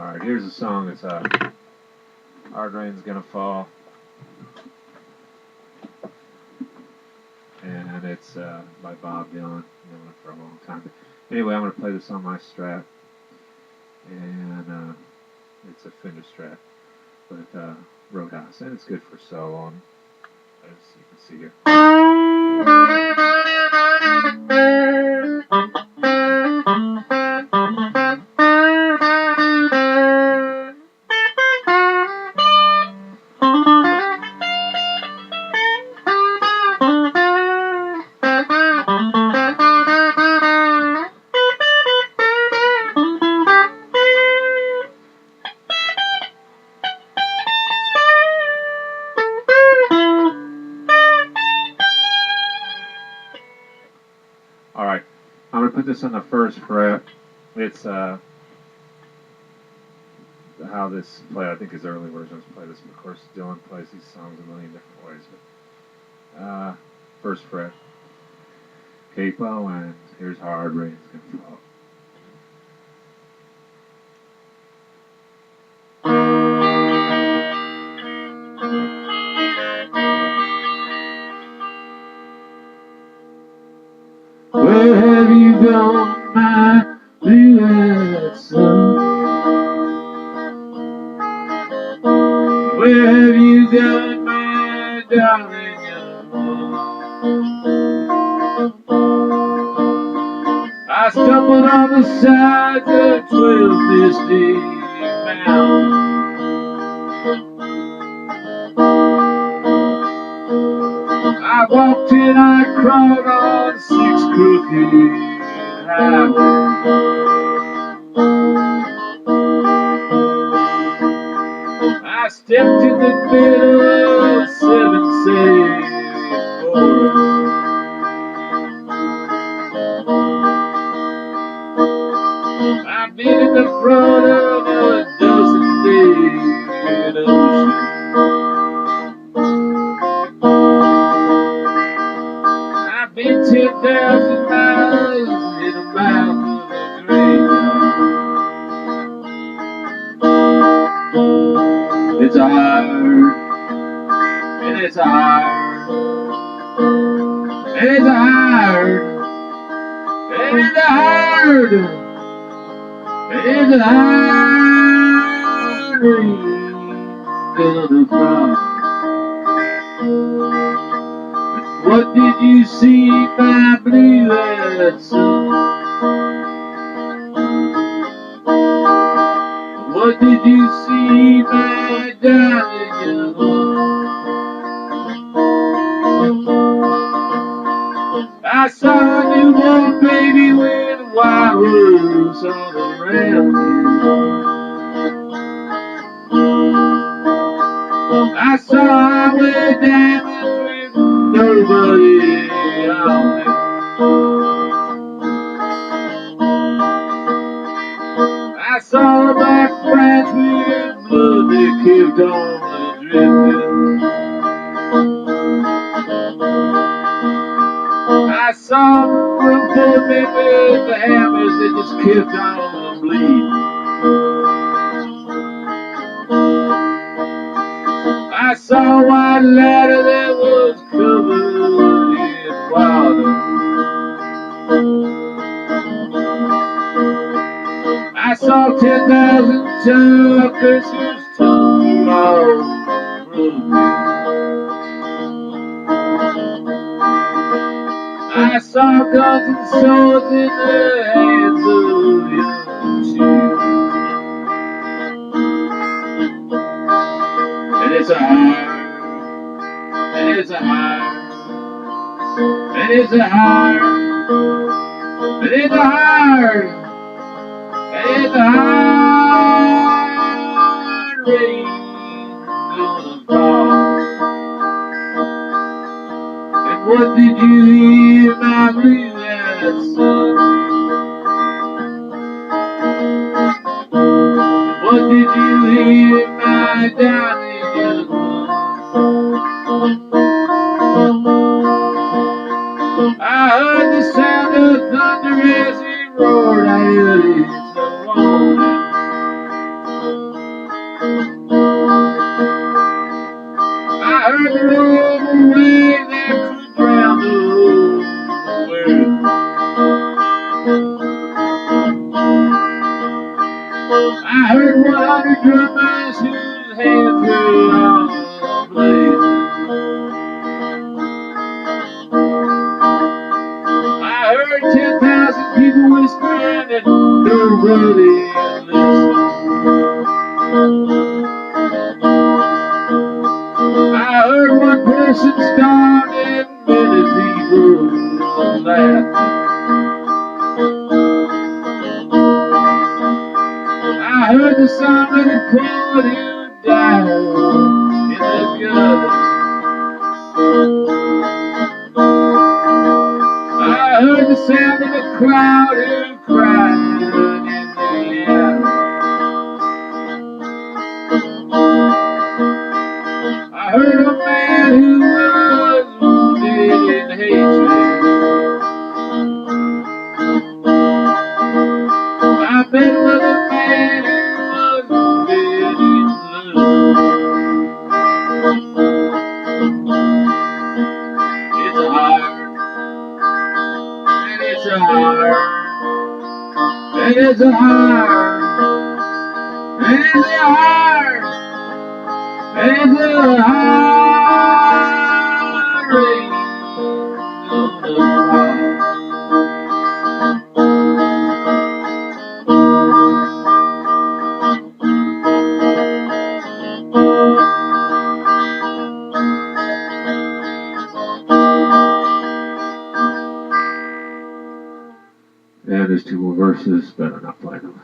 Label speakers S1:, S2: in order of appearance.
S1: Alright, here's a song that's Hard Rain's Gonna Fall. And it's by Bob Dylan. Known it for a long time. But anyway, I'm going to play this on my Strat. And it's a Fender Strat. But Roadhouse. And it's good for solo, as you can see here. Alright, I'm going to put this on the first fret. It's how this played. I think his early versions play this, but of course Dylan plays these songs a million different ways. But first fret, capo, and here's Hard Rain's Gonna Fall. Where have you gone, my blue-eyed son? Where have you gone, my darling young one? I stumbled on the sides of 12 misty mountains. I walked and I crawled on 6 crooked highways. I stepped in the middle of 7 sage forests. I've been in the front of a dozen big oceans. I've been 10,000 miles in the mouth of a graveyard. It's hard, and it's hard, and it's hard, and it's hard, and it's hard rain gonna fall. What did you see, my blue-eyed son? What did you see, my darling young one? I saw a newborn baby with wild rose all around you. I saw highway diamonds with nobody on it. I saw my friends with blood that kept on dripping. I saw them put me with the hammers that just kept on bleeding. I saw a white ladder that was covered in water. I saw 10,000 truckers whose tongues were all broken. I saw guns and swords in the hands of young children. And it's a hard, and it's a hard, and it's a hard, and it's a hard. It's a hard rain gonna fall. And what did you hear, my blue-eyed son? And what did you hear, my darling young one? I heard the sound of thunder as it roared. I heard it so long. heard 10,000 people whispering and nobody listened. I heard one person start and many people laughed. I heard the sound of the crowd who died in the gutter. I heard the sound of a crowd who cried in the air. I heard a man who was wounded in hatred. I met another man who was wounded in love. It's hard, and it's hard, and it's hard, and it's hard, and it's a hard race on the wall. And there's two more verses, but I'm not playing them.